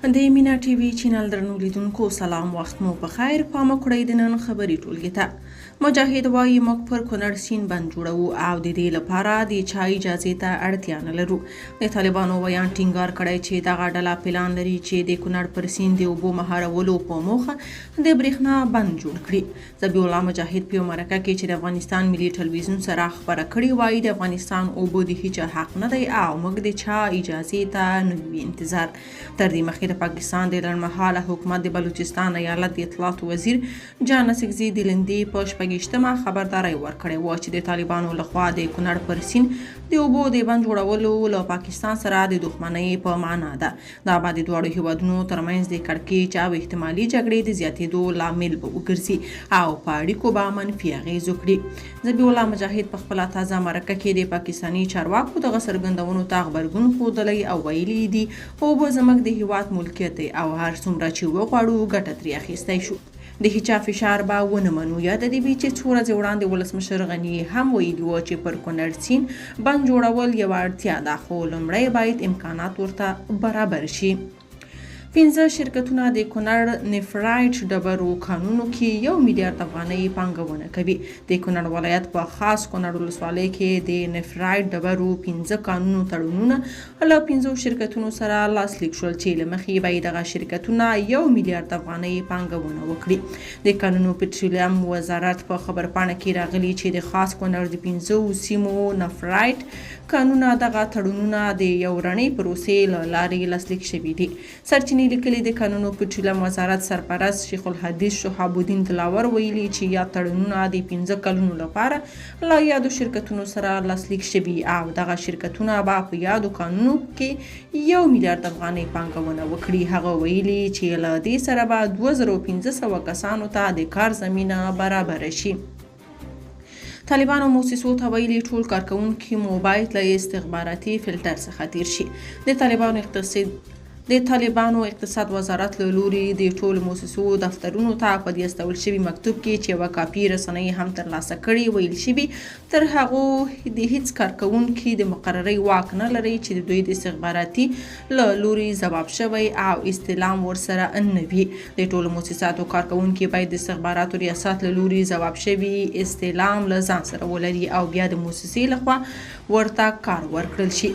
د مینا ټي وي چینل درنو لیدونکو سلام، وخت مو په خیر. پام وکړئ د نن خبري ټولګي ته. مجاهد وایي موږ پر کونړ سیند بند جوړوو او د دې لپاره د چا اجازې ته اړتیا نه لرو. د طالبانو ویان ټینګار کړی چې دغه ډله پلان لري چې د کونړ پر سیند د اوبو مهارولو په موخه د برېښنا بند جوړ کړي. ذبیح الله مجاهد په یو مرکه کې چې د افغانستان ملي ټلویزیون سره خبره کړې وایي د افغانستان اوبو د هیچا حق نه دی او موږ د چا اجازې ته نه وي انتظار. تر دې مخکې د پاکستان د لنډمهاله حکومت د بلوچستان ایالت د اطلاعاتو وزیر جان نسکزي د لندې په 26مه خبرداری ورکړې وه چې د طالبانو لخوا د کونړ پر سیند د اوبو د بند جوړولو له پاکستان سره د دښمنۍ په معنا ده. دا به د دواړو هیوادونو ترمنځ د کړکېچ او احتمالي جګړې د زیاتېدو لامل به وګرځي او په اړیکو به منفي اغیز وکړي. ذبیح الله مجاهد په خپله تازه مرکه کې د پاکستاني چارواکو دغه څرګندونو ته غبرګون ښودلی او ویلي دي اوبه زموږ د هیواد ملکیت دی او هر څومره چې وغواړو ګټه ترې اخیستی شو. د هیچا فشار به ونه منو. یاد دې وي چې څو ورځې وړاندې ولسمشر غني هم ویلي وو چې پر کونړ سیند بند جوړول یوه اړتیا ده خو لومړی باید امکانات ورته برابر شي. 15 شرکتونه د کونړ نفرایټ ډبرو کانونو کې 1 میلیارډ افغانۍ پانګونه کوي. د کونړ ولایت په خاص کونړ ولسوالۍ کې د نفرایټ ډبرو 15 کانونو تړونونه له 15 شرکتونو سره لاسلیک شول چې له مخې به دغه شرکتونه 1 میلیارډ افغانۍ پانګونه وکړي. د کانونو پټرولیم وزارت په خبرپاڼه کې راغلي چې د خاص کونړ د 15 سیمو نفرایټ کانونه دغه تړونونه د یو رڼې پروسې له لارې لاسلیک شوي دي. سرچینې لیکلي د قانون او پټرولیم وزارت سرپرست شیخ الحدیث شهاب الدین دلاور ویلي چې یا تړونونه د 15 کلونو لپاره له یادو شرکتونو سره لاسلیک شوي او دغه شرکتونه به په یادو کانونو کې 1 میلیارډ افغانۍ پانګونه وکړي. هغه ویلي چې له دې سره به 2500 کسانو ته د کار زمینه برابره شي. طالبانو موسسو ته ویلي ټول کارکوونکي مو باید له استخباراتي فلټر څخه تیر شي. د طالبانو اقتصاد وزارت له لوري د ټولو موسسو دفترونو ته په دې استول شوي مکتوب کې چې یوه کاپي رسنۍ هم ترلاسه کړي ویل شوي تر هغو د هیڅ کارکوونکي د مقررۍ واک نه لري چې د دوی د استخباراتي له لوري ځواب شوی او استعلام ورسره نه وي. د ټولو موسساتو کارکوونکي باید د استخباراتو ریاست له لوري ځواب شوي استعلام له ځان سره ولري او بیا د موسسې لخوا ورته کار ورکړل شي.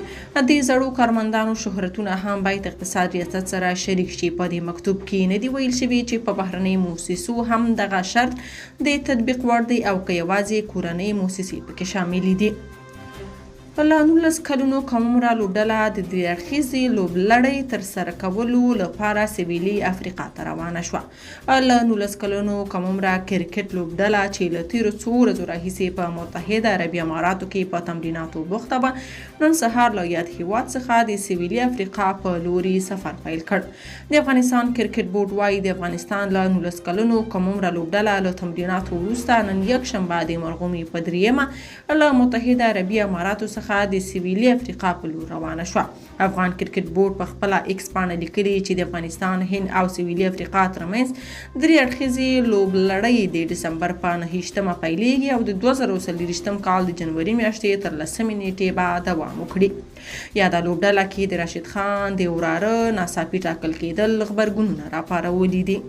د زړو کارمندانو شهرتونه هم باید اقتصاد ریاست سره شریک شي. په دې مکتوب کې نه دی ویل شوي چې په بهرنۍ موسسو هم دغه شرط د تطبیق وړ دی او که یوازې کورنۍ موسسې پکې شاملې دي. له 19 کلونو کم عمره لوبډله د 3 اړخیزې لوبلړۍ ترسره کولو لپاره سویلي افریقا ته روانه شوه. له 19 کلونو کم عمره کرکټ لوبډله چې له تیرو څو ورځو راهیسې په متحده عربي اماراتو کې په تمریناتو بوخته وه نن سهار له یاد هیواد څخه د سویلي افریقا په لوري سفر پیل کړ. د افغانستان کرکټ بورډ وایي د افغانستان له 19 کلونو کم عمره لوبډله له تمریناتو وروسته نن یکشنبه د مرغومي په 3مه له متحده عربي اماراتو څخه د سویلي افریقا په لور روانه شوه. افغان کرکټ بورډ په خپله ایکس پاڼه لیکلي چې د افغانستان، هند او سویلي افریقا ترمنځ 3 اړخیزې لوبلړۍ د ډسمبر په 9مه پیلیږي او د 2024 کال د جنوري میاشتې تر 10 نیټې به دوام وکړي. یاده لوبډله کې د راشد خان د وراره ناڅاپي ټاکل کېدل غبرګونونه راپارولي دي.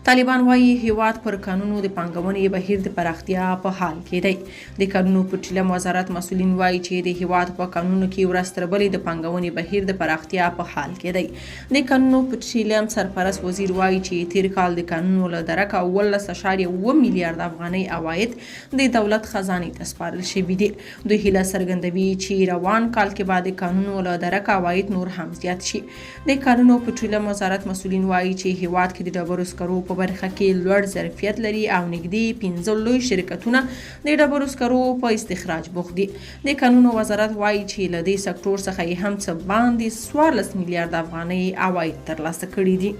طالبان وایي هیواد پر قانونو د پانګونې بهیر د پراختیا په حال کې دی. د قانونو پټرولیم وزارت مسؤلین وایي چې د هیواد په قانونو کې ورځ تر بلې د پانګونې بهیر د پراختیا په حال کې دی. د قانونو پټرولیم سرپرست وزیر وایي چې تیر کال د قانونو له درکه 18.7 میلیارډ افغانۍ عواید د دولت خزانې ته سپارل شوي دي. دوی هیله څرګندوي چې روان کال کې به د قانونو له درکه عواید نور هم زیات شي. د قانونو پټرولیم وزارت مسؤلین وایي چې هیواد کې د ډبرو سکرو په برخه کې لوړ ظرفیت لري او نږدې 15 لوی شرکتونه د ډبرو سکرو په استخراج بوخت دي. د قانونو وزارت وایي چې له دې سکتور څخه یې هم څه باندې 14 میلیارډ افغانۍ عواید ترلاسه کړي دي.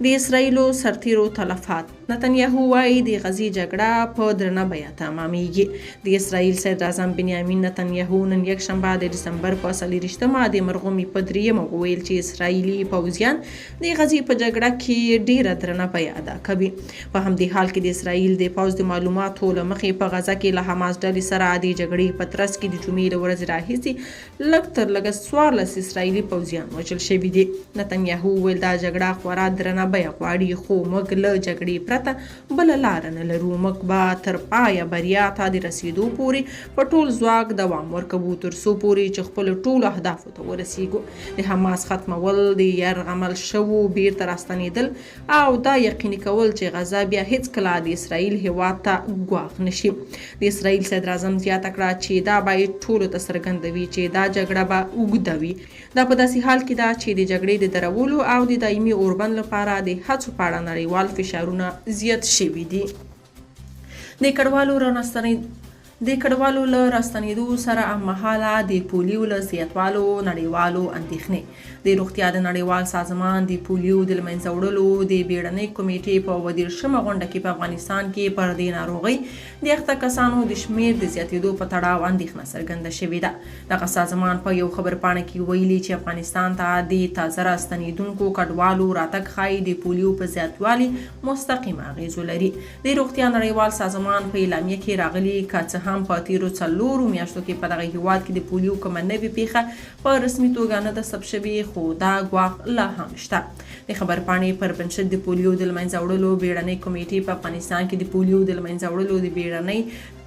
د اسرائیلو سرتیرو تلفات نتنیاهو وایي د غزې جګړه په درنه بیه تمامیږي. د اسرائیل صدر اعظم بنیامین نتنیاهو نن یکشنبه د ډسمبر په 24 د مرغومي په 3 وویل چې اسرائیلي پوځیان د غزې په جګړه کې ډیره درنه بیه ادا کوي. په همدې حال کې د اسرائیل د پوځ د معلوماتو له مخې په غزه کې له حماس ډلې سره د جګړې په ترڅ کې د جمعې له ورځې راهیسې لږ تر لږه 14 اسرائیلي پوځیان وژل شوي دي. نتنیاهو وویل دا جګړه خورا درنه بیه غواړي، خو موږ له جګړې پرته بله لاره نه لرو. موږ به تر پایه بریا ته د رسیدو پورې په ټول ځواک دوام ورکوو تر څو پورې چې خپلو ټولو اهدافو ته ورسیږو. د حماس ختمول، د یرغمل شوو بیرته راستنېدل او دا یقیني کول چې غزه بیا هیڅکله د اسرائیل هیواد ته ګواښ نشي. د اسرائیل صدر اعظم زیاته کړه چې دا باید ټولو ته څرګنده وي چې دا جګړه به اوږده وي. دا په داسې حال کې ده چې د جګړې د درولو او د دایمي اوربند لپاره د هڅو په اړه نړیوال فشارونه زیات شوي دي. د کډوالو له راستنېدو سره هممهاله د پولیو له زیاتوالو نړیوالو اندېښنې. د روغتیا د نړیوال سازمان د پولیو د له منځه وړلو د بیړنۍ کمیټې په 32مه غونډه کې په افغانستان کې پر دې ناروغۍ د اخته کسانو د شمېر د زیاتېدو په تړاو اندېښنه څرګنده شوې ده. دغه سازمان په یو خبرپاڼه کې ویلي چې افغانستان ته د تازه راستنېدونکو کډوالو راتګ ښایي د پولیو په زیاتوالي مستقیم اغېزو لري. د روغتیا نړیوال سازمان په اعلامیه کې راغلي که څه هم په تیرو 4 میاشتو کې په دغه هیواد کې د پولیو کومه نوې پیښه په رسمي توګه نه ده ثبت شوې، خو دا ګواښ لا هم شته. د خبرپاڼې پر بنسټ د پولیو د له منځه وړلو بیړنۍ کمیټې په افغانستان کې د پولیو د له منځه وړلو د بیړنۍ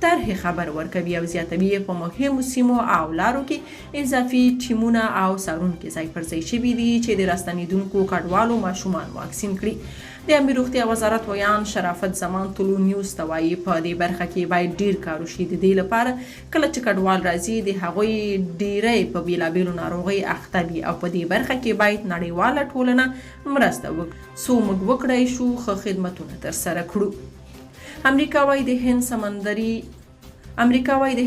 طرحې خبر ورکوي او زیاتوي په مهمو سیمو او لارو کې اضافي ټیمونه او څارونکي ځای پر ځای شوي دي چې د راستنېدونکو کډوالو ماشومان واکسین کړي. د امیر روغتیا وزارت ویان شرافت زمان طلوع نیوز ته وایي په دې برخه کې باید ډیر کار وشي. د دې لپاره کله چې کډوال راځي د هغوی ډیری په بیلابیلو ناروغۍ اخته وي او په دې برخه کې باید نړیواله ټولنه مرسته وکړي څو موږ وکړای شو ښه خدمتونه ترسره کړو. امریکا وايي د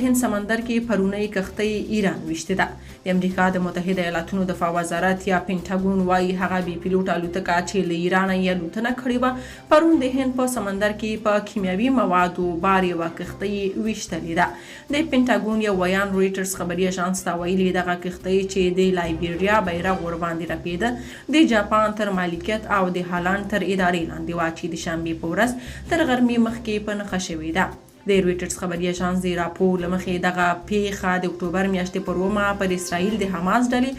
هند سمندر کې پرونی کښتۍ ایران ویشته ده. د امریکا د متحده ایالاتونو دفاع وزارت یا پینټاګون وايي هغه بې پیلوټ الوتکه چې له ایرانه یې الوتنه کړې وه پرون د هند په سمندر کې په کیمیاوي موادو بار یوه کښتۍ ویشتلې ده. د پینټاګون یو ویان رویټرز خبري اژانس ته ویلي دغه کښتۍ چې د لایبیریا بیرغ ورباندې رپېده د جاپان تر مالکیت او د هالند تر ادارې لاندې وه چې د شنبې په ورځ تر غرمې مخکې په نښه شوې ده. د رویټرز خبري اژانس د راپور له مخې دغه پیښه د اکتوبر میاشتې پر 2 پر اسرائیل د حماس ډلې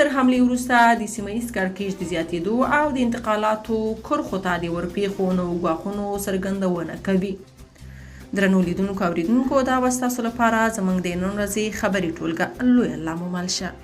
تر حملې وروسته د سیمه ایز کړکېچ د زیاتېدو او د انتقالاتو کرښو ته د ورپېښو نوو ګواښونو څرګندونه کوي. درنو لیدونکو او اوریدونکو دا وه ستاسو لپاره زموږ د نن ورځې خبري ټولګه. لوی الله مو مل شه.